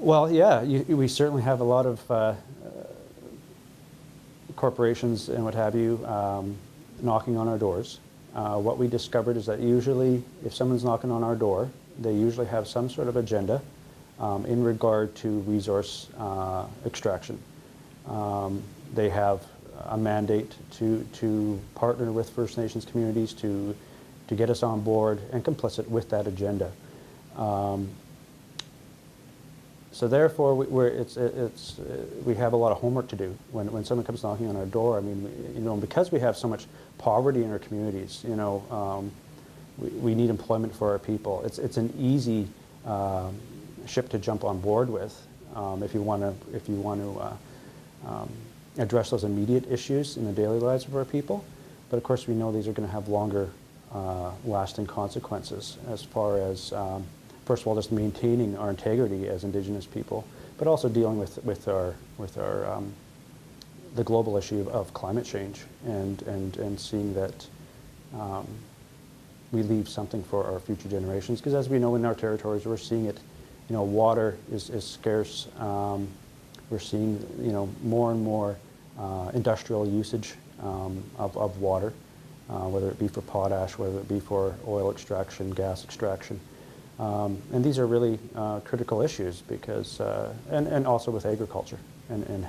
Well, yeah, we certainly have a lot of corporations and what have you knocking on our doors. What we discovered is that usually if someone's knocking on our door, they usually have some sort of agenda in regard to resource extraction. They have a mandate to partner with First Nations communities to get us on board and complicit with that agenda. So therefore, we have a lot of homework to do when someone comes knocking on our door. I mean, because we have so much poverty in our communities, we need employment for our people. It's an easy ship to jump on board with if you want to address those immediate issues in the daily lives of our people. But of course, we know these are going to have longer lasting consequences as far as first of all, just maintaining our integrity as Indigenous people, but also dealing with the global issue of climate change and seeing that we leave something for our future generations. Because as we know in our territories, we're seeing it. Water is scarce. We're seeing more and more industrial usage of water, whether it be for potash, whether it be for oil extraction, gas extraction. And these are really critical issues because, and also with agriculture and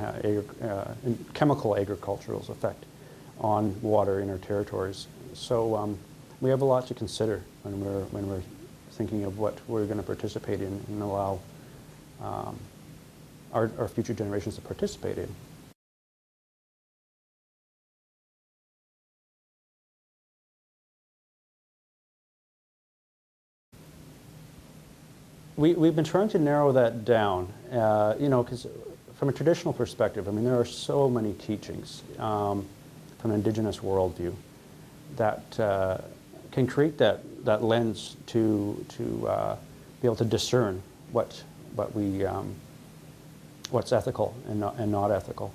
chemical agricultural's effect on water in our territories. So we have a lot to consider when we're thinking of what we're going to participate in and allow our future generations to participate in. We've been trying to narrow that down, because from a traditional perspective, I mean, there are so many teachings from an Indigenous worldview that can create that lens to be able to discern what's ethical and not ethical.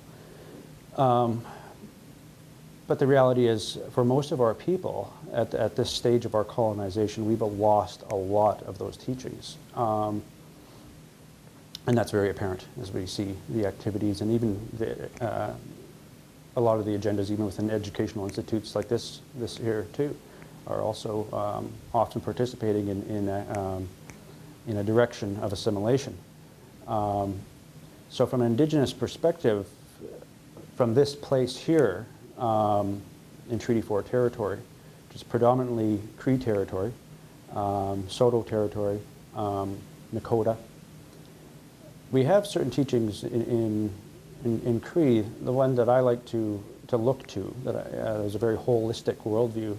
But the reality is, for most of our people, at this stage of our colonization, we've lost a lot of those teachings. And that's very apparent as we see the activities and even a lot of the agendas, even within educational institutes like this here too, are also often participating in a direction of assimilation. So from an Indigenous perspective, from this place here, in Treaty 4 territory, which is predominantly Cree territory, Saulteaux territory, Nakota. We have certain teachings in Cree. The one that I like to look to, there's a very holistic worldview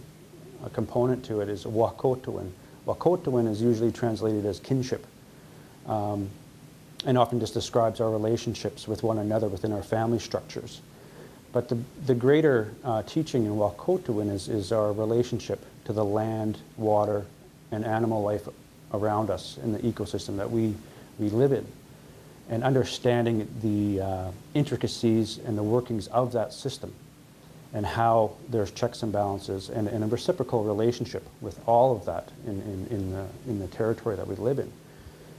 component to it, is Wakotowin. Wakotowin is usually translated as kinship, and often just describes our relationships with one another within our family structures. But the greater teaching in Wakotowin is our relationship to the land, water, and animal life around us in the ecosystem that we live in, and understanding the intricacies and the workings of that system and how there's checks and balances and a reciprocal relationship with all of that in the territory that we live in.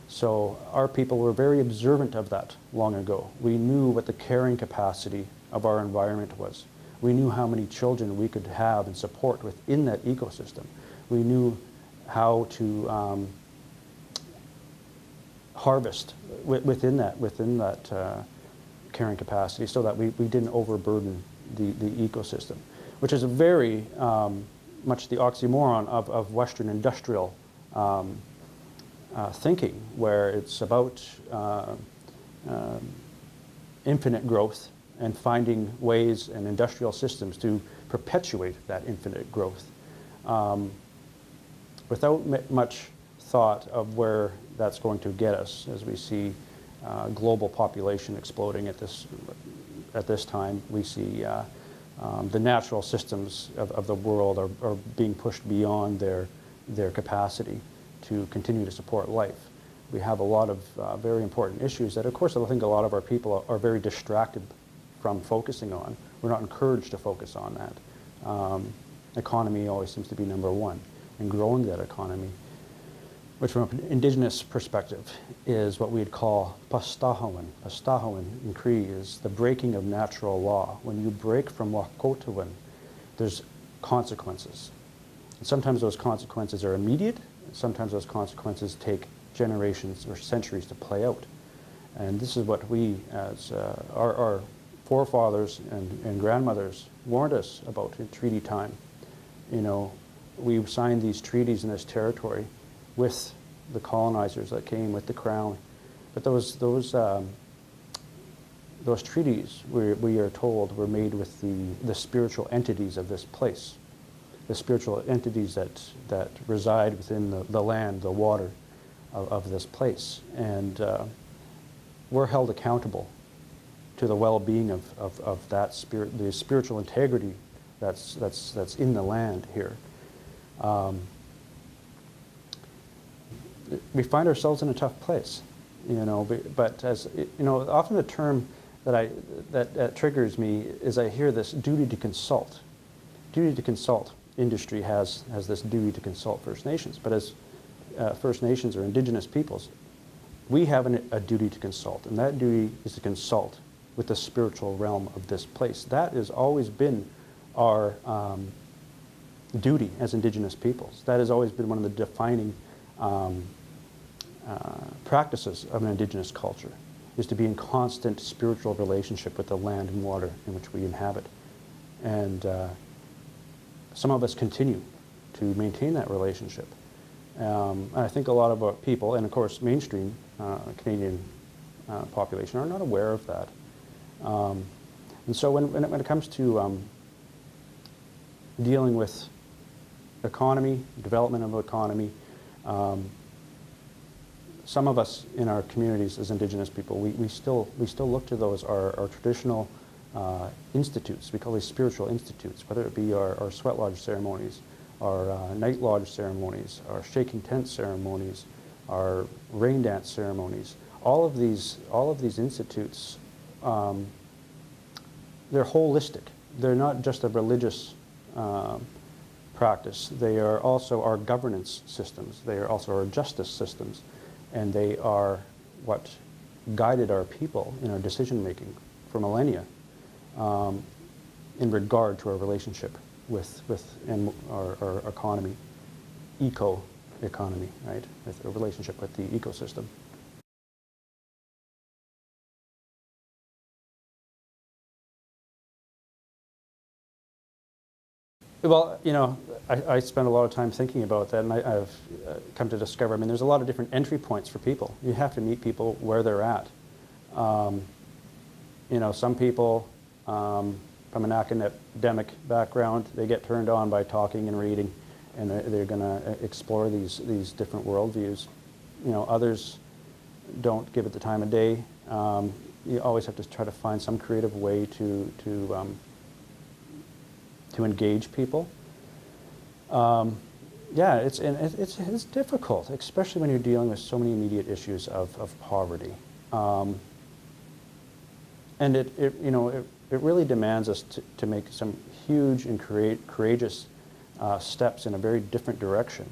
So our people were very observant of that long ago. We knew what the carrying capacity of our environment was. We knew how many children we could have and support within that ecosystem. We knew how to harvest within that carrying capacity so that we didn't overburden the ecosystem, which is a very much the oxymoron of Western industrial thinking, where it's about infinite growth and finding ways and industrial systems to perpetuate that infinite growth without much thought of where that's going to get us as we see global population exploding at this time. We see the natural systems of the world are being pushed beyond their capacity to continue to support life. We have a lot of very important issues that, of course, I think a lot of our people are very distracted from focusing on. We're not encouraged to focus on that. Economy always seems to be number one, and growing that economy. which from an indigenous perspective is what we'd call pastahawan. Pastahawan in Cree is the breaking of natural law. When you break from Wahkotuwan, there's consequences. And sometimes those consequences are immediate, sometimes those consequences take generations or centuries to play out. And this is what we, as our forefathers and grandmothers warned us about in treaty time. You know, we signed these treaties in this territory with the colonizers that came with the crown. But those treaties, we are told, were made with the spiritual entities of this place, the spiritual entities that reside within the land, the water of this place. And we're held accountable to the well-being of that spirit, the spiritual integrity that's in the land here. We find ourselves in a tough place, you know. But as you know, often the term that triggers me is I hear this duty to consult. Duty to consult. Industry has this duty to consult First Nations, but as First Nations or Indigenous peoples, we have a duty to consult, and that duty is to consult with the spiritual realm of this place. That has always been our duty as Indigenous peoples. That has always been one of the defining practices of an Indigenous culture, is to be in constant spiritual relationship with the land and water in which we inhabit. And some of us continue to maintain that relationship. I think a lot of our people, and of course mainstream Canadian population, are not aware of that. And so when it comes to dealing with economy, development of economy, some of us in our communities as Indigenous people, we still look to those, our traditional institutes. We call these spiritual institutes, whether it be our sweat lodge ceremonies, our night lodge ceremonies, our shaking tent ceremonies, our rain dance ceremonies. All of these institutes, they're holistic. They're not just a religious practice. They are also our governance systems. They are also our justice systems. And they are what guided our people in our decision making for millennia in regard to our relationship with our economy, eco-economy, right? With a relationship with the ecosystem. Well, you know, I spend a lot of time thinking about that, and I've come to discover, I mean, there's a lot of different entry points for people. You have to meet people where they're at. You know, some people from an academic background, they get turned on by talking and reading, and they're going to explore these different worldviews. You know, others don't give it the time of day. You always have to try to find some creative way to engage people. Yeah, it's difficult, especially when you're dealing with so many immediate issues of poverty. And it really demands us to make some huge and courageous steps in a very different direction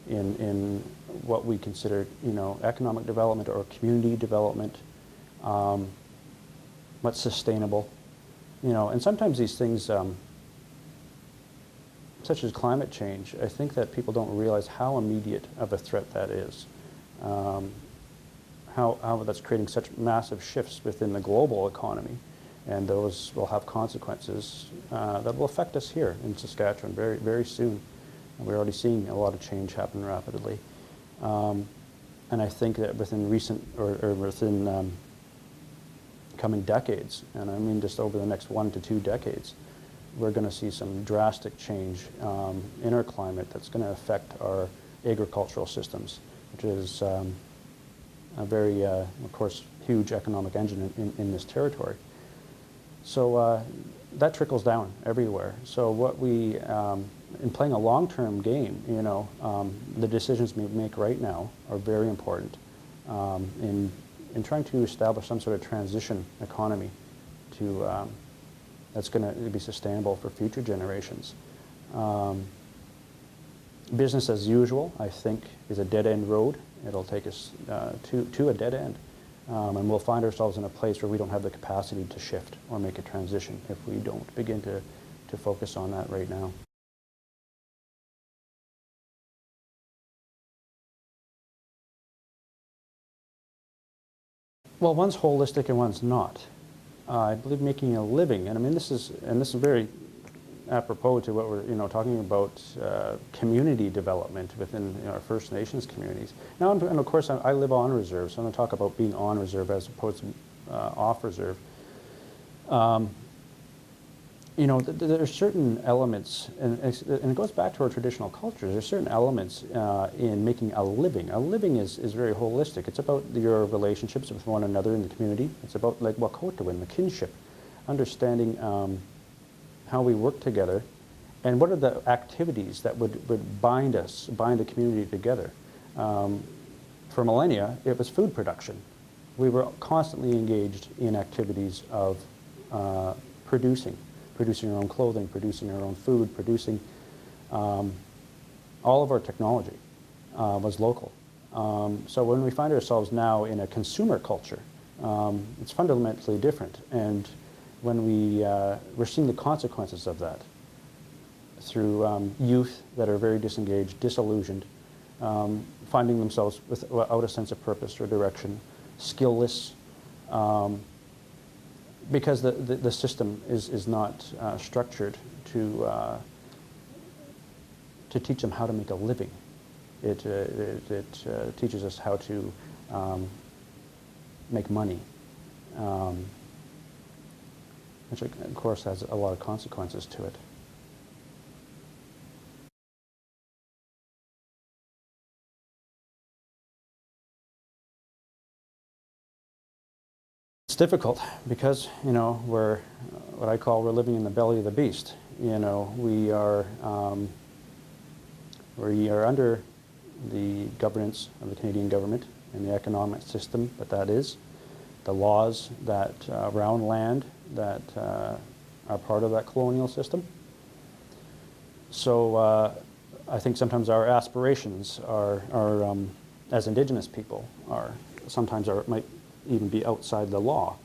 in what we consider, you know, economic development or community development, what's sustainable, you know. And sometimes these things, such as climate change, I think that people don't realize how immediate of a threat that is. How that's creating such massive shifts within the global economy, and those will have consequences that will affect us here in Saskatchewan very, very soon. And we're already seeing a lot of change happen rapidly. And I think that within recent or within coming decades, and I mean just over the next 1 to 2 decades, we're going to see some drastic change in our climate that's going to affect our agricultural systems, which is a very, of course, huge economic engine in this territory. So that trickles down everywhere. So what we, in playing a long-term game, you know, the decisions we make right now are very important in trying to establish some sort of transition economy to that's going to be sustainable for future generations. Business as usual, I think, is a dead-end road. It'll take us to a dead end. And we'll find ourselves in a place where we don't have the capacity to shift or make a transition if we don't begin to focus on that right now. Well, one's holistic and one's not. I believe making a living, and I mean this is very apropos to what we're talking about, community development within our First Nations communities. Now, and of course, I live on reserve, so I'm going to talk about being on reserve as opposed to off reserve. There are certain elements, and it goes back to our traditional cultures. There's certain elements in making a living. A living is very holistic. It's about your relationships with one another in the community. It's about, like Wakotowin, the kinship, understanding how we work together, and what are the activities that would bind the community together. For millennia, it was food production. We were constantly engaged in activities of producing our own clothing, producing our own food, producing all of our technology was local. So when we find ourselves now in a consumer culture, it's fundamentally different. And when we're seeing the consequences of that through youth that are very disengaged, disillusioned, finding themselves without a sense of purpose or direction, skillless, because the system is not structured to teach them how to make a living. It teaches us how to make money, which of course has a lot of consequences to it. It's difficult because, we're what I call we're living in the belly of the beast. We are under the governance of the Canadian government and the economic system that is, the laws that around land that are part of that colonial system. So I think sometimes our aspirations are as Indigenous people sometimes might even be outside the law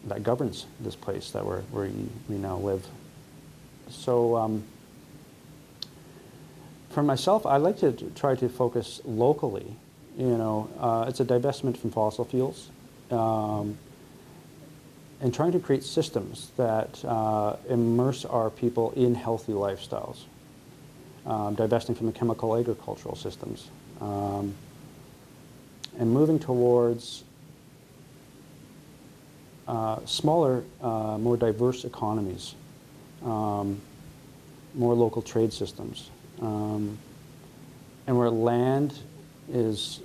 that governs this place that we now live. So for myself, I like to try to focus locally. It's a divestment from fossil fuels, and trying to create systems that immerse our people in healthy lifestyles, divesting from the chemical agricultural systems, and moving towards smaller, more diverse economies, more local trade systems, and where land is,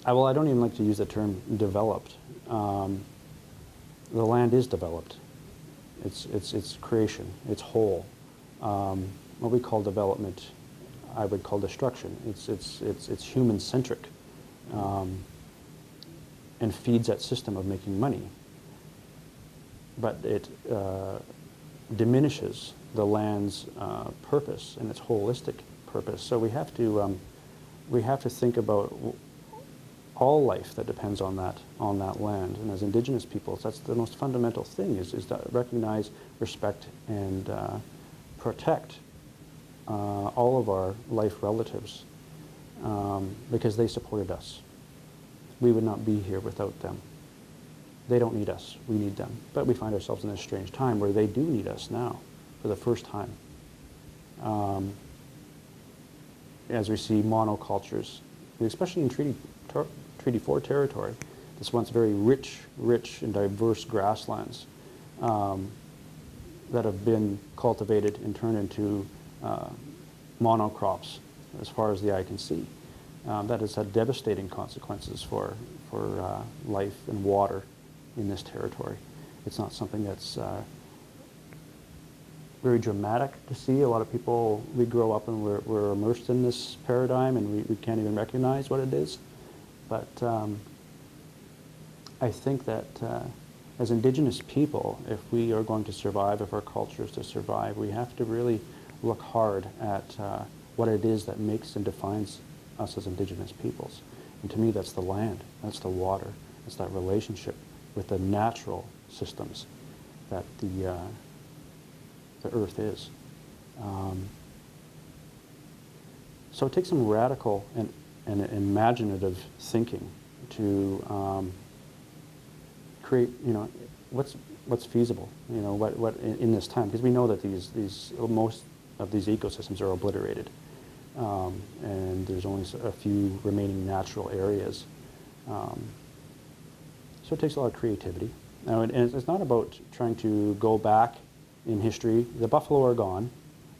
I don't even like to use the term developed. The land is developed. It's creation. It's whole. What we call development, I would call destruction. It's human-centric, and feeds that system of making money. But it diminishes the land's purpose and its holistic purpose. So we have to think about all life that depends on that land. And as Indigenous peoples, that's the most fundamental thing: is to recognize, respect, and protect all of our life relatives, because they supported us. We would not be here without them. They don't need us, we need them. But we find ourselves in this strange time where they do need us now, for the first time. As we see monocultures, especially in Treaty 4 territory, this once very rich and diverse grasslands that have been cultivated and turned into monocrops as far as the eye can see. That has had devastating consequences for life and water in this territory. It's not something that's very dramatic to see. A lot of people, we grow up and we're immersed in this paradigm, and we can't even recognize what it is. But I think that as Indigenous people, if we are going to survive, if our culture is to survive, we have to really look hard at what it is that makes and defines us as Indigenous peoples. And to me, that's the land, that's the water, it's that relationship with the natural systems that the earth is. So it takes some radical and imaginative thinking to create, what's feasible, what in this time, because we know that most of these ecosystems are obliterated, and there's only a few remaining natural areas. So it takes a lot of creativity. Now, and it's not about trying to go back in history. The buffalo are gone.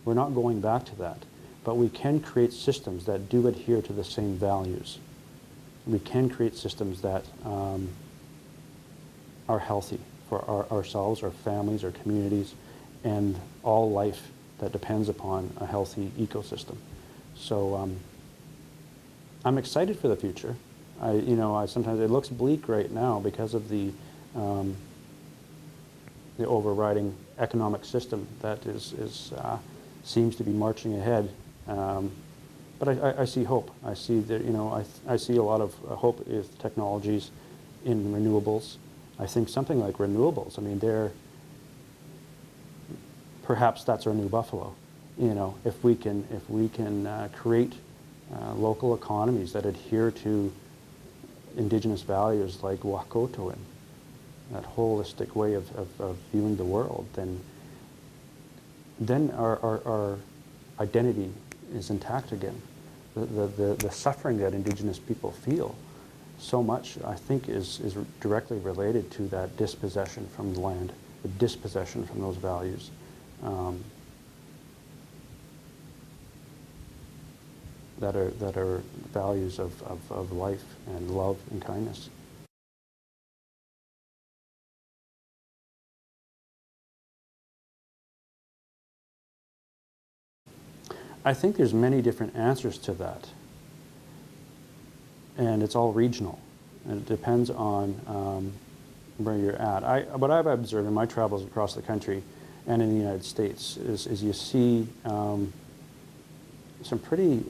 We're not going back to that. But we can create systems that do adhere to the same values. We can create systems that are healthy for ourselves, our families, our communities, and all life that depends upon a healthy ecosystem. So I'm excited for the future. I sometimes, it looks bleak right now because of the overriding economic system that seems to be marching ahead. But I see hope. I see that, I see a lot of hope with technologies in renewables. I think something like renewables, perhaps that's our new buffalo. If we can create local economies that adhere to Indigenous values like Wakotoin, that holistic way of viewing the world, then our identity is intact again. The suffering that Indigenous people feel so much, I think, is directly related to that dispossession from the land, the dispossession from those values. That are values of life and love and kindness. I think there's many different answers to that, and it's all regional, and it depends on where you're at. What I've observed in my travels across the country and in the United States is you see some pretty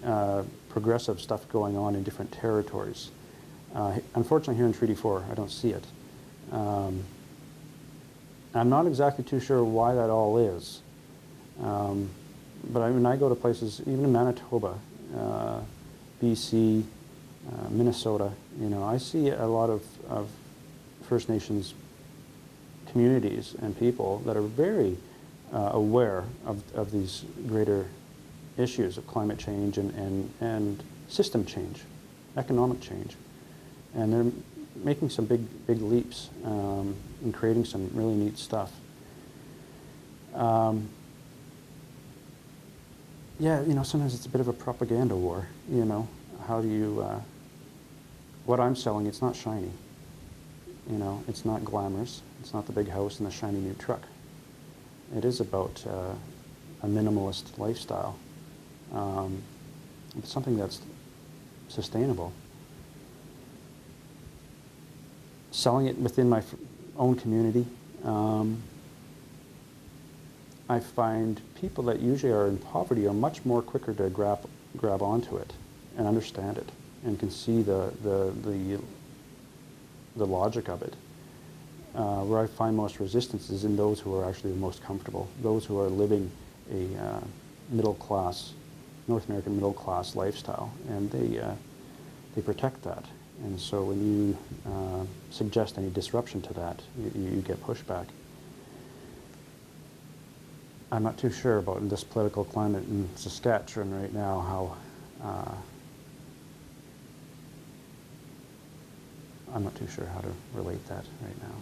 progressive stuff going on in different territories. Unfortunately, here in Treaty 4, I don't see it. I'm not exactly too sure why that all is. But when I go to places, even in Manitoba, BC, Minnesota, I see a lot of First Nations communities and people that are very aware of these greater issues of climate change and system change, economic change. And they're making some big leaps and creating some really neat stuff. Yeah, sometimes it's a bit of a propaganda war, How do you, what I'm selling, it's not shiny. It's not glamorous. It's not the big house and the shiny new truck. It is about a minimalist lifestyle. It's something that's sustainable. Selling it within my own community, I find people that usually are in poverty are much more quicker to grab onto it and understand it and can see the logic of it. Where I find most resistance is in those who are actually the most comfortable, those who are living a middle-class, North American middle-class lifestyle, and they protect that. And so when you suggest any disruption to that, you get pushback. I'm not too sure about this political climate in Saskatchewan right now, how I'm not too sure how to relate that right now.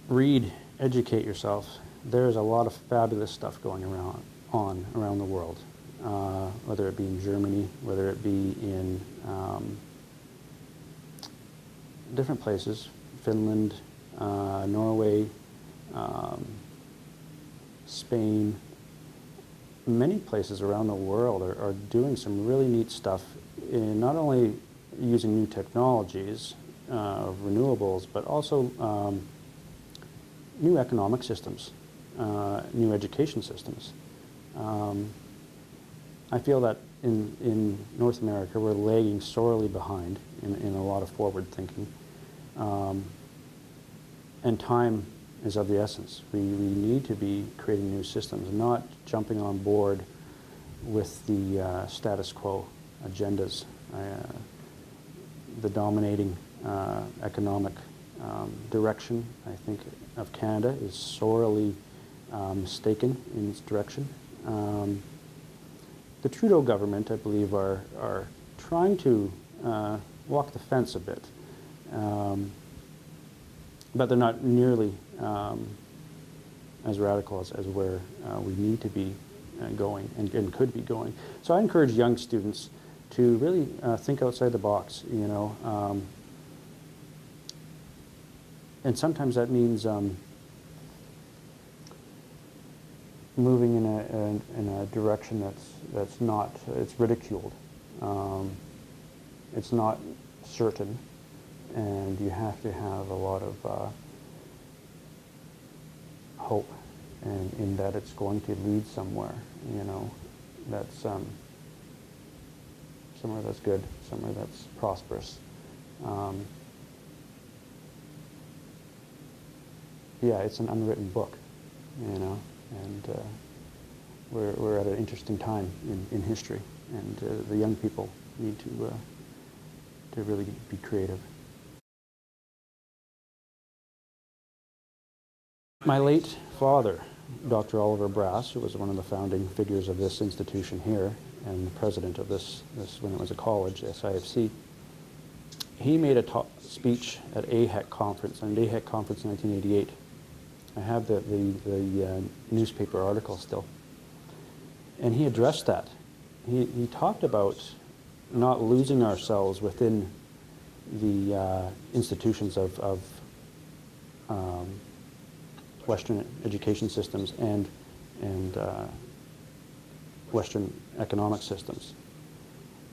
Read, educate yourself. There's a lot of fabulous stuff going around the world, whether it be in Germany, whether it be in different places, Finland, Norway, Spain. Many places around the world are doing some really neat stuff, not only using new technologies of renewables, but also new economic systems, new education systems. I feel that in North America we're lagging sorely behind in a lot of forward thinking. And time is of the essence. We need to be creating new systems, not jumping on board with the status quo agendas. The dominating economic direction, I think, of Canada is sorely mistaken in its direction. The Trudeau government, I believe, are trying to walk the fence a bit, but they're not nearly as radical as where we need to be going and could be going. So I encourage young students to really think outside the box, you know, and sometimes that means moving in a direction that's not, it's ridiculed, it's not certain, and you have to have a lot of hope, and in that it's going to lead somewhere, you know, that's somewhere that's good, somewhere that's prosperous. Yeah, it's an unwritten book, you know, and we're at an interesting time in history, and the young people need to really be creative. My late father, Dr. Oliver Brass, who was one of the founding figures of this institution here and the president of this when it was a college, the SIFC, he made a speech at AHEC conference, on the AHEC conference in 1988. I have the newspaper article still. And he addressed that. He talked about not losing ourselves within the institutions of Western education systems and Western economic systems.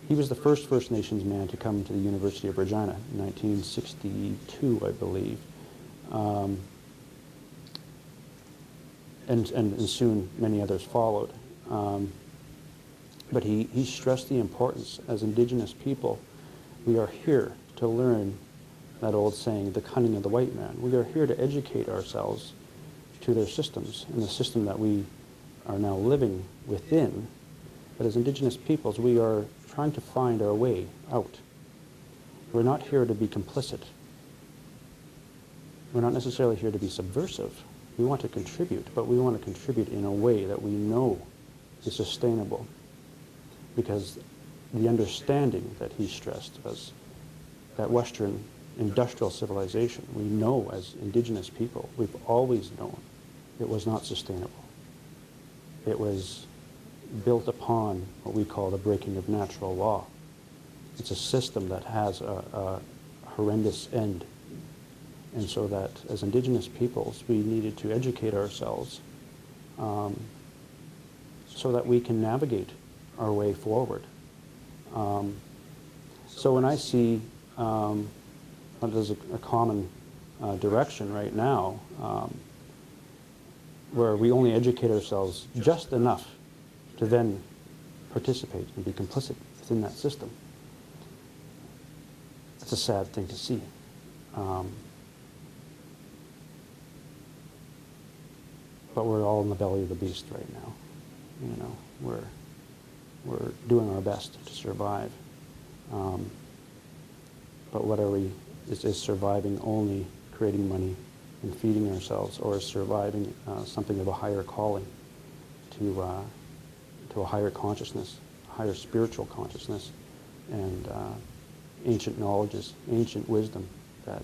He was the first First Nations man to come to the University of Regina in 1962, I believe. And soon many others followed. But he stressed the importance, as Indigenous people, we are here to learn that old saying, the cunning of the white man. We are here to educate ourselves to their systems, and the system that we are now living within. But as Indigenous peoples, we are trying to find our way out. We're not here to be complicit. We're not necessarily here to be subversive. We want to contribute, but we want to contribute in a way that we know is sustainable. Because the understanding that he stressed was that Western industrial civilization, we know as Indigenous people, we've always known it was not sustainable. It was built upon what we call the breaking of natural law. It's a system that has a horrendous end. And so that as Indigenous peoples, we needed to educate ourselves so that we can navigate our way forward. So when I see there's a common direction right now where we only educate ourselves just enough to then participate and be complicit within that system, it's a sad thing to see. But we're all in the belly of the beast right now. You know, we're doing our best to survive. But what are we? Is surviving only creating money and feeding ourselves, or is surviving something of a higher calling to a higher consciousness, a higher spiritual consciousness, and ancient knowledges, ancient wisdom that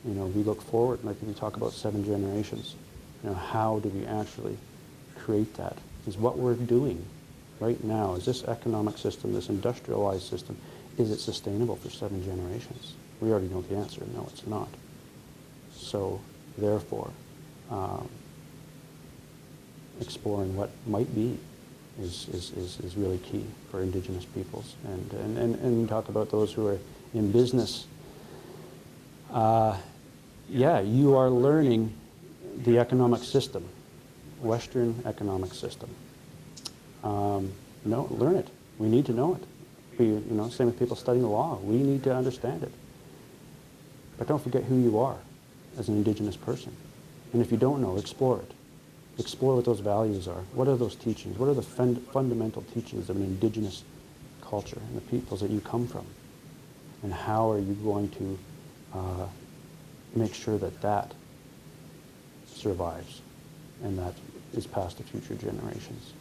you know, we look forward, like we talk about 7 generations. You know, how do we actually create that? Is what we're doing right now, is this economic system, this industrialized system, is it sustainable for 7 generations? We already know the answer, no, it's not. So, therefore, exploring what might be is really key for Indigenous peoples. And talk about those who are in business. Yeah, you are learning the economic system, Western economic system. No, learn it. We need to know it. Same with people studying the law. We need to understand it. But don't forget who you are as an Indigenous person. And if you don't know, explore it. Explore what those values are. What are those teachings? What are the fundamental teachings of an Indigenous culture and the peoples that you come from? And how are you going to make sure that survives and that is passed to future generations?